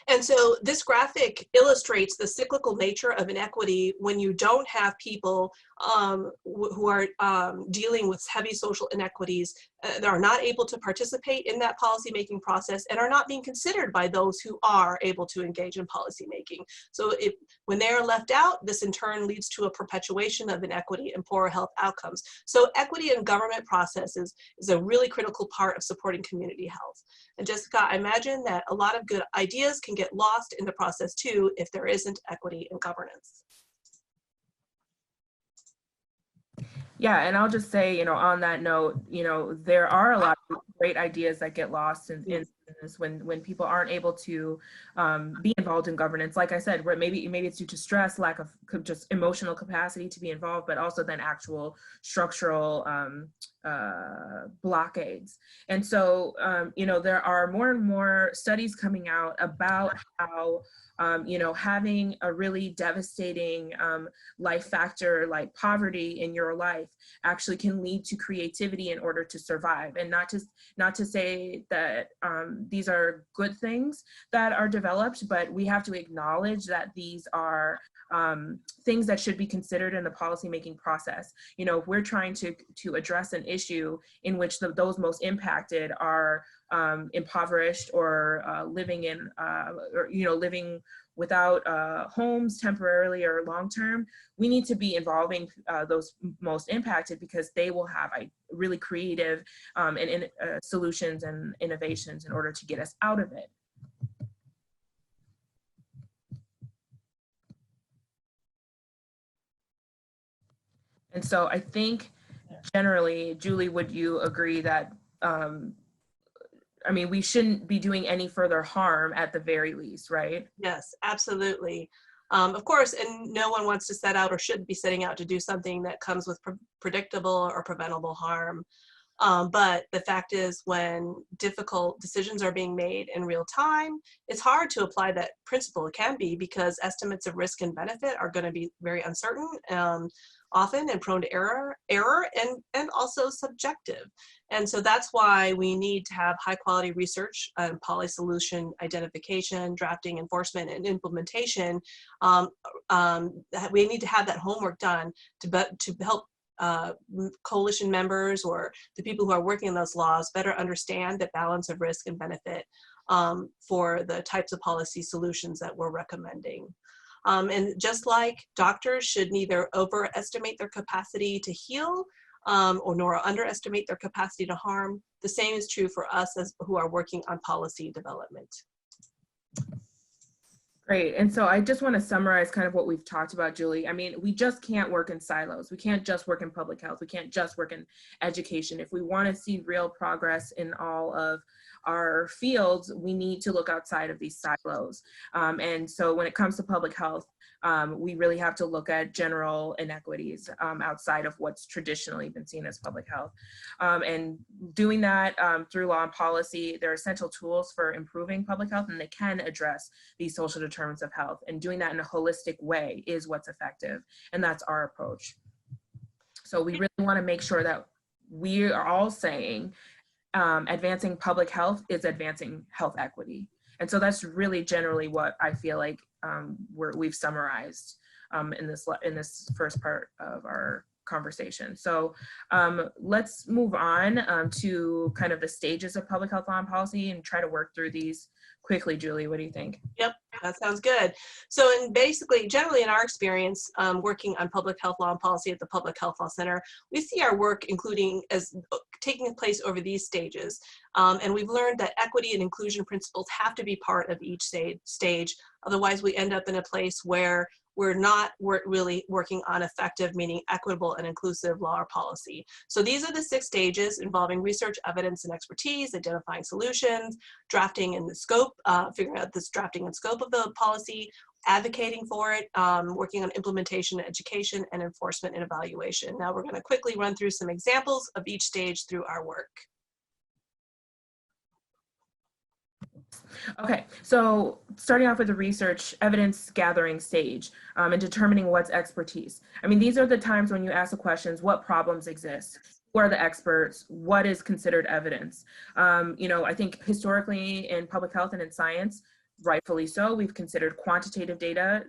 And so this graphic illustrates the cyclical nature of inequity when you don't have people who are dealing with heavy social inequities that are not able to participate in that policymaking process and are not being considered by those who are able to engage in policymaking. So when they are left out, this in turn leads to a perpetuation of inequity and poorer health outcomes. So equity in government processes is a really critical part of supporting community health. And Jessica, I imagine that a lot of good ideas can get lost in the process too if there isn't equity in governance. Yeah, and I'll just say, on that note, there are a lot of great ideas that get lost in this when people aren't able to be involved in governance. Like I said, maybe it's due to stress, lack of just emotional capacity to be involved, but also then actual structural blockades. And so, there are more and more studies coming out about how having a really devastating life factor like poverty in your life actually can lead to creativity in order to survive. And not to say that these are good things that are developed, but we have to acknowledge that these are things that should be considered in the policymaking process. If we're trying to address an issue in which those most impacted are impoverished or living without homes temporarily or long term, we need to be involving those most impacted because they will have really creative solutions and innovations in order to get us out of it. And so I think generally, Julie, would you agree that we shouldn't be doing any further harm at the very least, right? Yes, absolutely. Of course, and no one wants to set out or should be setting out to do something that comes with predictable or preventable harm. But the fact is, when difficult decisions are being made in real time, it's hard to apply that principle. It can be because estimates of risk and benefit are going to be very uncertain, often, and prone to error and also subjective. And so that's why we need to have high quality research and policy solution identification, drafting, enforcement, and implementation. We need to have that homework done to help coalition members or the people who are working on those laws better understand the balance of risk and benefit for the types of policy solutions that we're recommending. And just like doctors should neither overestimate their capacity to heal or nor underestimate their capacity to harm, the same is true for us who are working on policy development. Great. And so I just want to summarize kind of what we've talked about, Julie. We just can't work in silos. We can't just work in public health. We can't just work in education. If we want to see real progress in all of our fields, we need to look outside of these silos. And so when it comes to public health, we really have to look at general inequities outside of what's traditionally been seen as public health. And doing that through law and policy, they're essential tools for improving public health, and they can address these social determinants of health. And doing that in a holistic way is what's effective, and that's our approach. So we really want to make sure that we are all saying advancing public health is advancing health equity. And so that's really generally what I feel like we've summarized in this first part of our conversation. So let's move on to kind of the stages of public health law and policy and try to work through these quickly. Julie, what do you think? Yep, that sounds good. So basically, generally in our experience working on public health law and policy at the Public Health Law Center, we see our work including as taking place over these stages. And we've learned that equity and inclusion principles have to be part of each stage. Otherwise, we end up in a place where we're not really working on effective, meaning equitable and inclusive law or policy. So these are the 6 stages involving research, evidence, and expertise, identifying solutions, drafting and the scope, figuring out this drafting and scope of the policy, advocating for it, working on implementation, education, and enforcement and evaluation. Now we're going to quickly run through some examples of each stage through our work. Okay, so starting off with the research evidence gathering stage and determining what's expertise. I mean, these are the times when you ask the questions, what problems exist? Who are the experts? What is considered evidence? You know, I think historically in public health and in science, rightfully so, we've considered quantitative data,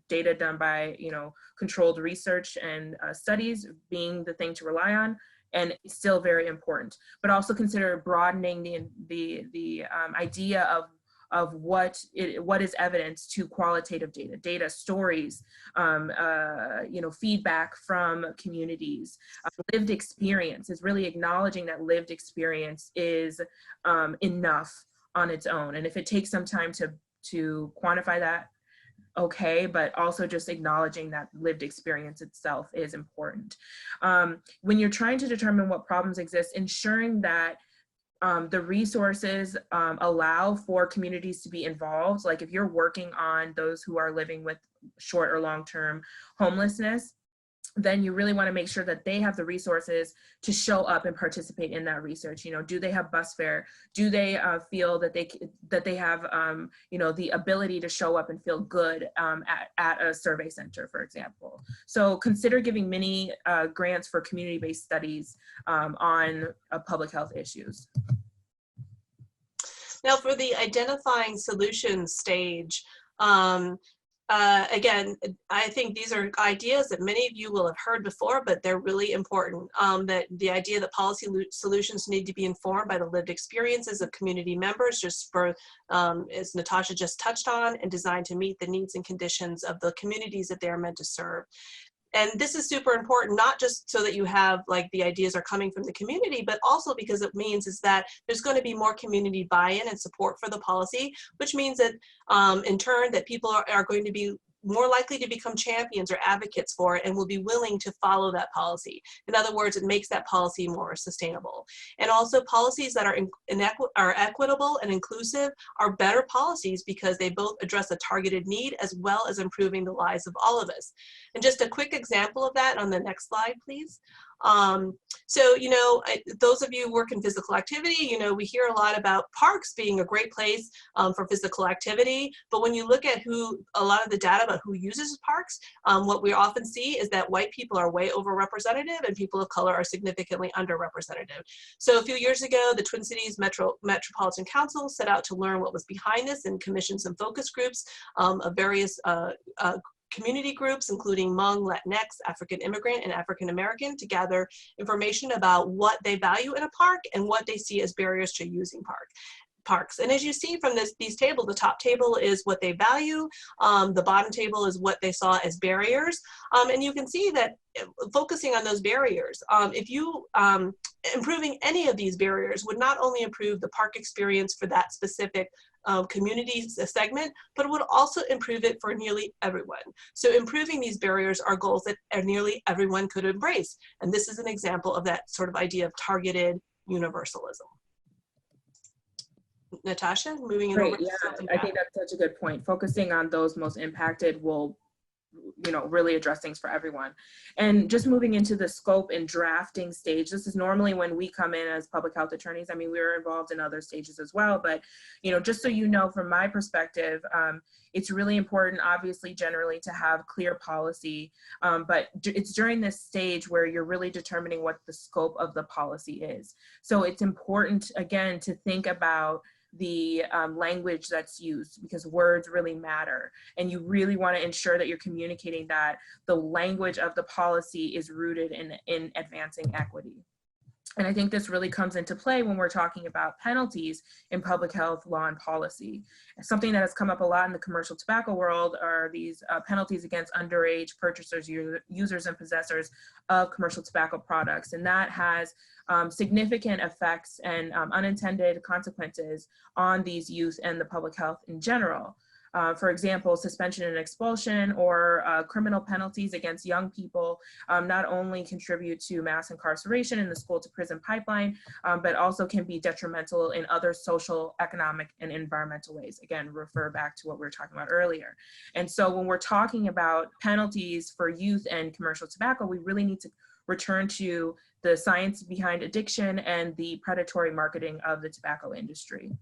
data done by, you know, controlled research and studies being the thing to rely on. And it's still very important, but also consider broadening the idea of what is evidence to qualitative data, stories, you know, feedback from communities. Lived experience is really acknowledging that lived experience is enough on its own. And if it takes some time to quantify that, okay, but also just acknowledging that lived experience itself is important. When you're trying to determine what problems exist, ensuring that the resources allow for communities to be involved. Like if you're working on those who are living with short or long-term homelessness, then you really want to make sure that they have the resources to show up and participate in that research. You know, do they have bus fare? Do they feel that they have you know, the ability to show up and feel good at a survey center, for example? So consider giving mini grants for community-based studies on public health issues. Now for the identifying solutions stage, again, I think these are ideas that many of you will have heard before, but they're really important. That the idea that policy solutions need to be informed by the lived experiences of community members, just for, as Natasha just touched on, and designed to meet the needs and conditions of the communities that they are meant to serve. And this is super important, not just so that you have like the ideas are coming from the community, but also because it means is that there's going to be more community buy-in and support for the policy, which means that in turn that people are going to be more likely to become champions or advocates for it and will be willing to follow that policy. In other words, it makes that policy more sustainable. And also policies that are equitable and inclusive are better policies because they both address a targeted need as well as improving the lives of all of us. And just a quick example of that on the next slide, please. So, you know, those of you who work in physical activity, you know, we hear a lot about parks being a great place for physical activity. But when you look at a lot of the data about who uses parks, what we often see is that white people are way overrepresented and people of color are significantly underrepresented. So a few years ago, the Twin Cities Metropolitan Council set out to learn what was behind this and commissioned some focus groups of various community groups, including Hmong, Latinx, African immigrant, and African American, to gather information about what they value in a park and what they see as barriers to using parks. And as you see from these tables, the top table is what they value, the bottom table is what they saw as barriers, and you can see that focusing on those barriers, if you improving any of these barriers would not only improve the park experience for that specific community segment, but it would also improve it for nearly everyone. So improving these barriers are goals that nearly everyone could embrace. And this is an example of that sort of idea of targeted universalism. Natasha, moving it Great. over to Yeah, smoke and I tobacco. think that's such a good point. Focusing on those most impacted will, really address things for everyone. And just moving into the scope and drafting stage, this is normally when we come in as public health attorneys. I mean, we were involved in other stages as well, but, just so you know, from my perspective, it's really important, obviously, generally to have clear policy, but it's during this stage where you're really determining what the scope of the policy is. So it's important, again, to think about the language that's used, because words really matter, and you really want to ensure that you're communicating that the language of the policy is rooted in advancing equity. And I think this really comes into play when we're talking about penalties in public health law and policy. Something that has come up a lot in the commercial tobacco world are these penalties against underage purchasers, users, and possessors of commercial tobacco products. And that has significant effects and unintended consequences on these youth and the public health in general. For example, suspension and expulsion or criminal penalties against young people not only contribute to mass incarceration in the school to prison pipeline, but also can be detrimental in other social, economic, and environmental ways. Again, refer back to what we were talking about earlier. And so when we're talking about penalties for youth and commercial tobacco, we really need to return to the science behind addiction and the predatory marketing of the tobacco industry.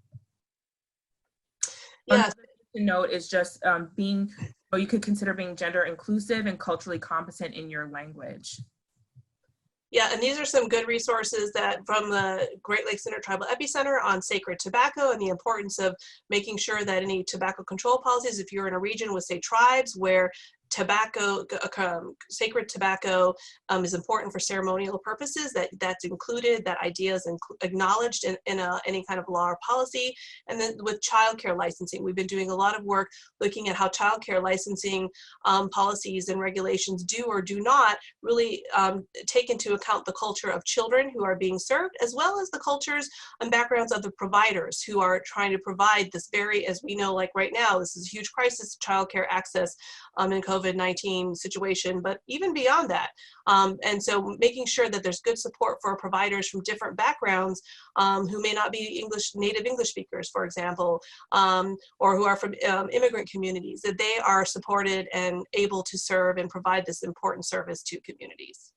Yes. To note is just you could consider being gender inclusive and culturally competent in your language. Yeah, and these are some good resources that from the Great Lakes Intertribal Epicenter on sacred tobacco and the importance of making sure that any tobacco control policies, if you're in a region with, say, tribes where sacred tobacco is important for ceremonial purposes, that's included, that idea is acknowledged in any kind of law or policy. And then with childcare licensing, we've been doing a lot of work looking at how childcare licensing policies and regulations do or do not really take into account the culture of children who are being served, as well as the cultures and backgrounds of the providers who are trying to provide this very, as we know, like right now, this is a huge crisis, childcare access in COVID-19 situation, but even beyond that. And so making sure that there's good support for providers from different backgrounds who may not be native English speakers, for example, or who are from immigrant communities, that they are supported and able to serve and provide this important service to communities.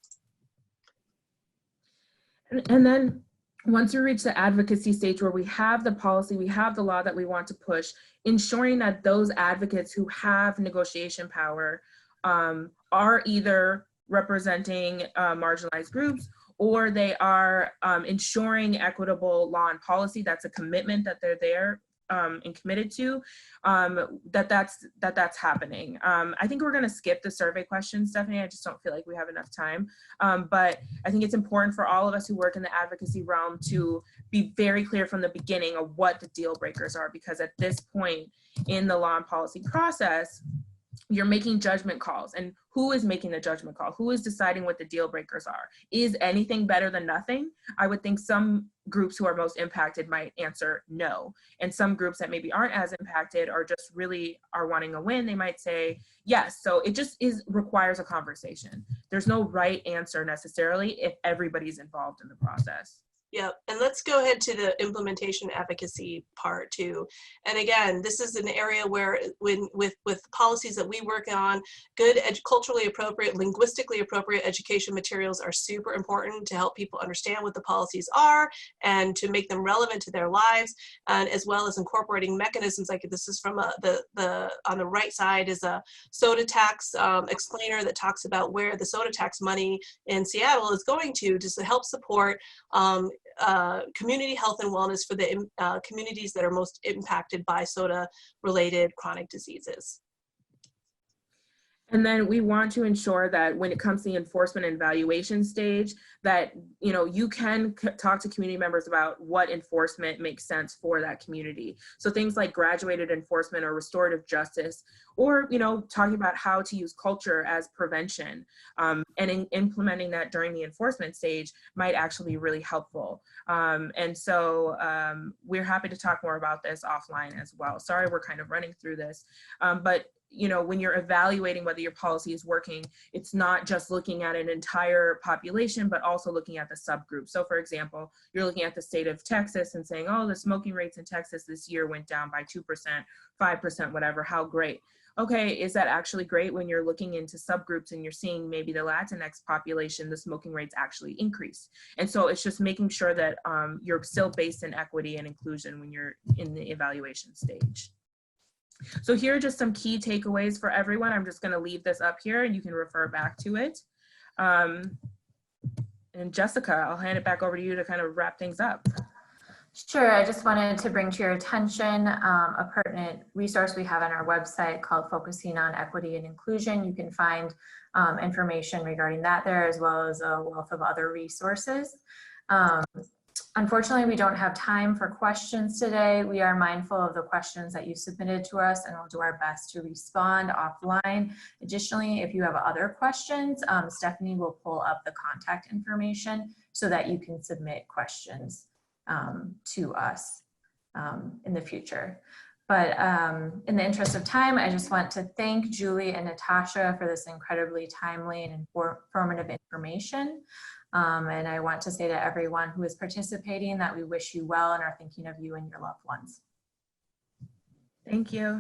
And then once we reach the advocacy stage where we have the policy, we have the law that we want to push, ensuring that those advocates who have negotiation power are either representing marginalized groups, or they are ensuring equitable law and policy. That's a commitment that they're there and committed to, that's happening. I think we're going to skip the survey questions, Stephanie. I just don't feel like we have enough time. But I think it's important for all of us who work in the advocacy realm to be very clear from the beginning of what the deal breakers are, because at this point in the law and policy process, you're making judgment calls. And who is making the judgment call? Who is deciding what the deal breakers are? Is anything better than nothing? I would think some groups who are most impacted might answer no. And some groups that maybe aren't as impacted or just really are wanting a win, they might say yes. So it just requires a conversation. There's no right answer necessarily if everybody's involved in the process. Yeah, and let's go ahead to the implementation advocacy part too. And again, this is an area where with policies that we work on, good culturally appropriate, linguistically appropriate education materials are super important to help people understand what the policies are and to make them relevant to their lives, and as well as incorporating mechanisms like this is from on the right side is a soda tax explainer that talks about where the soda tax money in Seattle is going to, just to help support community health and wellness for the communities that are most impacted by soda-related chronic diseases. And then we want to ensure that when it comes to the enforcement and evaluation stage, that you can talk to community members about what enforcement makes sense for that community. So things like graduated enforcement or restorative justice, or talking about how to use culture as prevention, and implementing that during the enforcement stage might actually be really helpful. And so we're happy to talk more about this offline as well. Sorry, we're kind of running through this, but you know, when you're evaluating whether your policy is working, it's not just looking at an entire population, but also looking at the subgroup. So for example, you're looking at the state of Texas and saying, oh, the smoking rates in Texas this year went down by 2%, 5%, whatever, how great. Okay, is that actually great when you're looking into subgroups and you're seeing maybe the Latinx population, the smoking rates actually increase? And so it's just making sure that you're still based in equity and inclusion when you're in the evaluation stage. So here are just some key takeaways for everyone. I'm just going to leave this up here and you can refer back to it. And Jessica, I'll hand it back over to you to kind of wrap things up. Sure, I just wanted to bring to your attention a pertinent resource we have on our website called Focusing on Equity and Inclusion. You can find information regarding that there, as well as a wealth of other resources. Unfortunately, we don't have time for questions today. We are mindful of the questions that you submitted to us, and we'll do our best to respond offline. Additionally, if you have other questions, Stephanie will pull up the contact information so that you can submit questions to us in the future. But in the interest of time, I just want to thank Julie and Natasha for this incredibly timely and informative information. And I want to say to everyone who is participating that we wish you well and are thinking of you and your loved ones. Thank you.